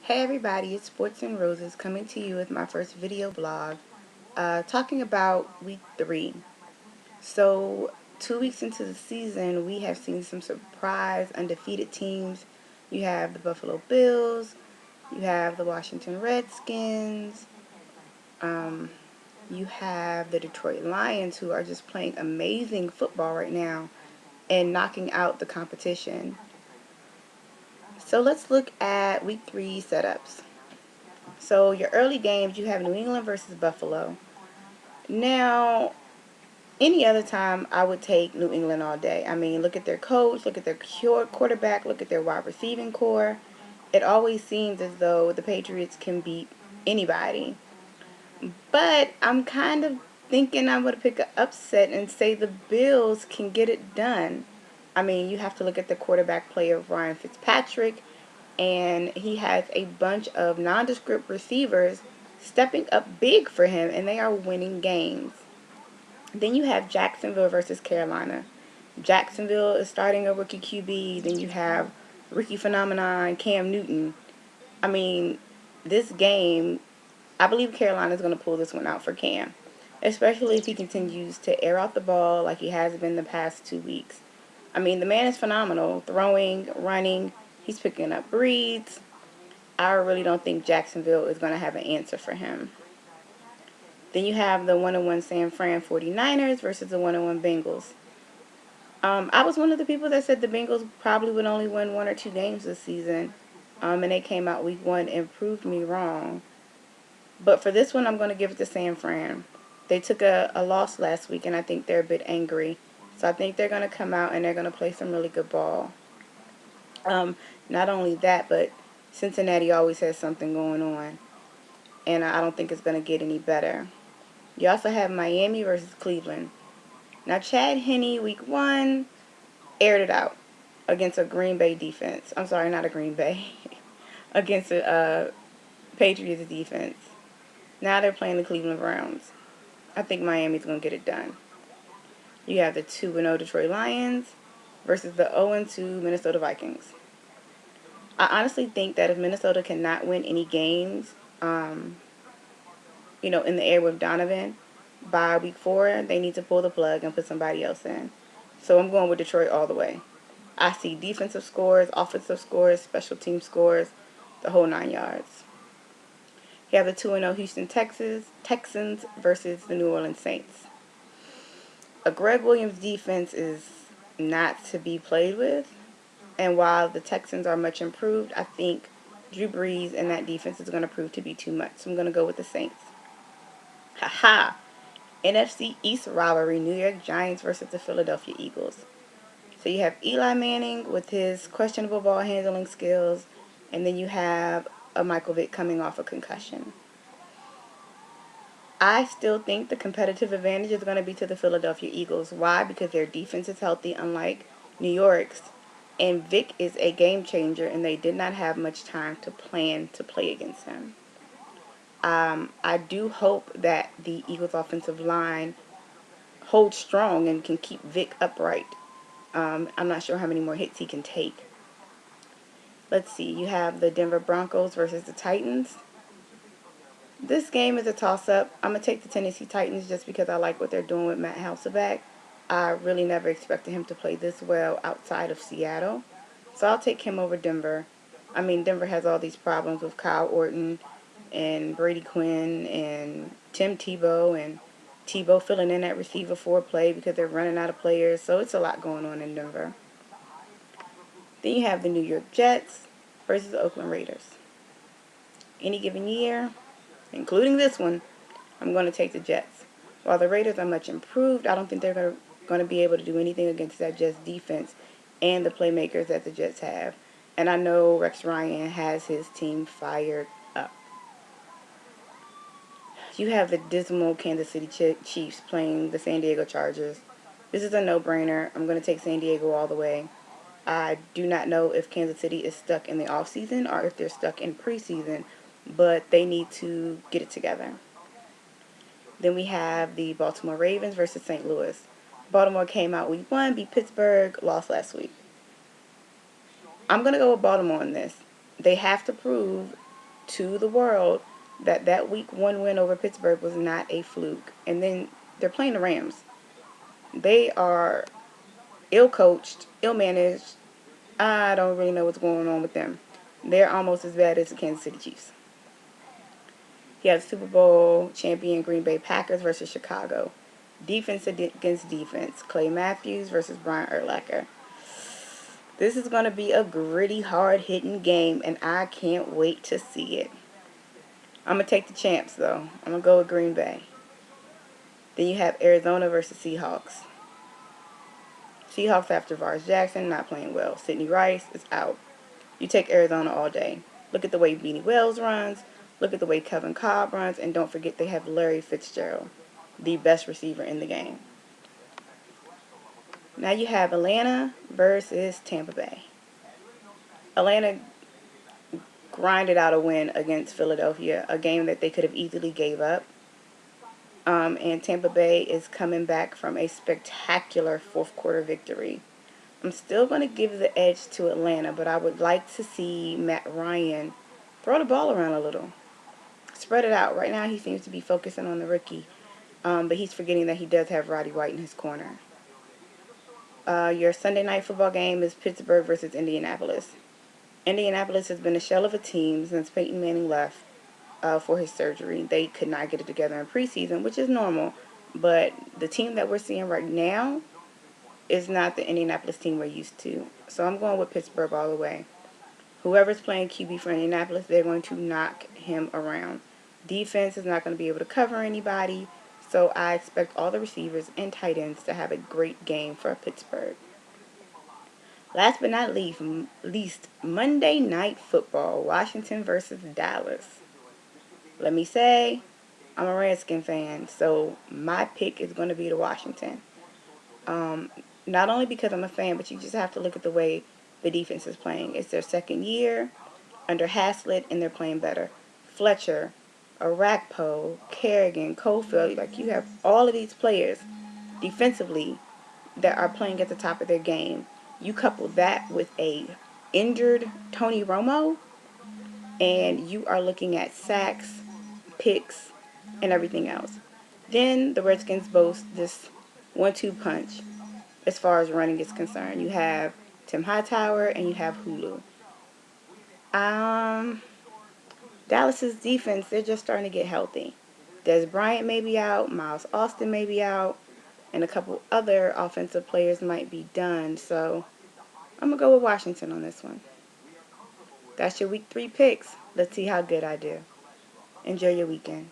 Hey everybody, it's Sports and Roses coming to you with my first video blog talking about week 3. So 2 weeks into the season, we have seen some surprise undefeated teams. You have the Buffalo Bills, you have the Washington Redskins, you have the Detroit Lions, who are just playing amazing football right now and knocking out the competition. So let's look at week 3 setups. So your early games, you have New England versus Buffalo. Now, any other time, I would take New England all day. I mean, look at their coach, look at their quarterback, look at their wide receiving core. It always seems as though the Patriots can beat anybody. But I'm kind of thinking I'm going to pick an upset and say the Bills can get it done. I mean, you have to look at the quarterback play of Ryan Fitzpatrick, and he has a bunch of nondescript receivers stepping up big for him, and they are winning games. Then you have Jacksonville versus Carolina. Jacksonville is starting a rookie QB. Then you have rookie phenomenon Cam Newton. I mean, this game, I believe Carolina is going to pull this one out for Cam, especially if he continues to air out the ball like he has been the past 2 weeks. I mean, the man is phenomenal, throwing, running. He's picking up breeds. I really don't think Jacksonville is going to have an answer for him. Then you have the 1-1 San Fran 49ers versus the 1-1 Bengals. I was one of the people that said the Bengals probably would only win 1 or 2 games this season. And they came out week 1 and proved me wrong. But for this one, I'm going to give it to San Fran. They took a loss last week, and I think they're a bit angry. So I think they're going to come out and they're going to play some really good ball. Not only that, but Cincinnati always has something going on. And I don't think it's going to get any better. You also have Miami versus Cleveland. Now, Chad Henne, week 1, aired it out against a Green Bay defense. I'm sorry, not a Green Bay. Against a Patriots defense. Now they're playing the Cleveland Browns. I think Miami's going to get it done. You have the 2-0 Detroit Lions versus the 0-2 Minnesota Vikings. I honestly think that if Minnesota cannot win any games, in the air with Donovan, by week 4, they need to pull the plug and put somebody else in. So I'm going with Detroit all the way. I see defensive scores, offensive scores, special team scores, the whole 9 yards. You have the 2-0 Houston Texans versus the New Orleans Saints. A Greg Williams defense is not to be played with. And while the Texans are much improved, I think Drew Brees and that defense is going to prove to be too much. So I'm going to go with the Saints. Haha. NFC East rivalry, New York Giants versus the Philadelphia Eagles. So you have Eli Manning with his questionable ball handling skills, and then you have a Michael Vick coming off a concussion. I still think the competitive advantage is going to be to the Philadelphia Eagles. Why? Because their defense is healthy, unlike New York's. And Vick is a game changer, and they did not have much time to plan to play against him. I do hope that the Eagles' offensive line holds strong and can keep Vick upright. I'm not sure how many more hits he can take. Let's see. You have the Denver Broncos versus the Titans. This game is a toss-up. I'm going to take the Tennessee Titans just because I like what they're doing with Matt Hasselbeck. I really never expected him to play this well outside of Seattle. So I'll take him over Denver. I mean, Denver has all these problems with Kyle Orton and Brady Quinn and Tim Tebow, and Tebow filling in at receiver for play because they're running out of players. So it's a lot going on in Denver. Then you have the New York Jets versus the Oakland Raiders. Any given year, including this one, I'm going to take the Jets. While the Raiders are much improved, I don't think they're going to be able to do anything against that Jets defense and the playmakers that the Jets have. And I know Rex Ryan has his team fired up. You have the dismal Kansas City Chiefs playing the San Diego Chargers. This is a no-brainer. I'm going to take San Diego all the way. I do not know if Kansas City is stuck in the offseason or if they're stuck in preseason, but they need to get it together. Then we have the Baltimore Ravens versus St. Louis. Baltimore came out week 1, beat Pittsburgh, lost last week. I'm going to go with Baltimore on this. They have to prove to the world that that week 1 win over Pittsburgh was not a fluke. And then they're playing the Rams. They are ill-coached, ill-managed. I don't really know what's going on with them. They're almost as bad as the Kansas City Chiefs. You have Super Bowl champion Green Bay Packers versus Chicago. Defense against defense. Clay Matthews versus Brian Urlacher. This is going to be a gritty, hard-hitting game, and I can't wait to see it. I'm going to take the champs, though. I'm going to go with Green Bay. Then you have Arizona versus Seahawks. Seahawks after Vars Jackson, not playing well. Sidney Rice is out. You take Arizona all day. Look at the way Beanie Wells runs. Look at the way Kevin Cobb runs. And don't forget they have Larry Fitzgerald, the best receiver in the game. Now you have Atlanta versus Tampa Bay. Atlanta grinded out a win against Philadelphia, a game that they could have easily gave up. And Tampa Bay is coming back from a spectacular fourth quarter victory. I'm still going to give the edge to Atlanta, but I would like to see Matt Ryan throw the ball around a little. Spread it out. Right now he seems to be focusing on the rookie, but he's forgetting that he does have Roddy White in his corner. Your Sunday night football game is Pittsburgh versus Indianapolis. Indianapolis has been a shell of a team since Peyton Manning left for his surgery. They could not get it together in preseason, which is normal, but the team that we're seeing right now is not the Indianapolis team we're used to. So I'm going with Pittsburgh all the way. Whoever's playing QB for Indianapolis, they're going to knock him around. Defense is not going to be able to cover anybody, so I expect all the receivers and tight ends to have a great game for Pittsburgh. Last but not least, Monday Night Football, Washington versus Dallas. Let me say, I'm a Redskin fan, so my pick is going to be the Washington. Not only because I'm a fan, but you just have to look at the way the defense is playing. It's their second year under Haslett, and they're playing better. Fletcher, Arakpo, Kerrigan, Cofield, like you have all of these players defensively that are playing at the top of their game. You couple that with a injured Tony Romo, and you are looking at sacks, picks, and everything else. Then the Redskins boast this 1-2 punch as far as running is concerned. You have Tim Hightower and you have Hulu. Dallas's defense, they're just starting to get healthy. Des Bryant may be out, Miles Austin may be out, and a couple other offensive players might be done. So I'm going to go with Washington on this one. That's your week 3 picks. Let's see how good I do. Enjoy your weekend.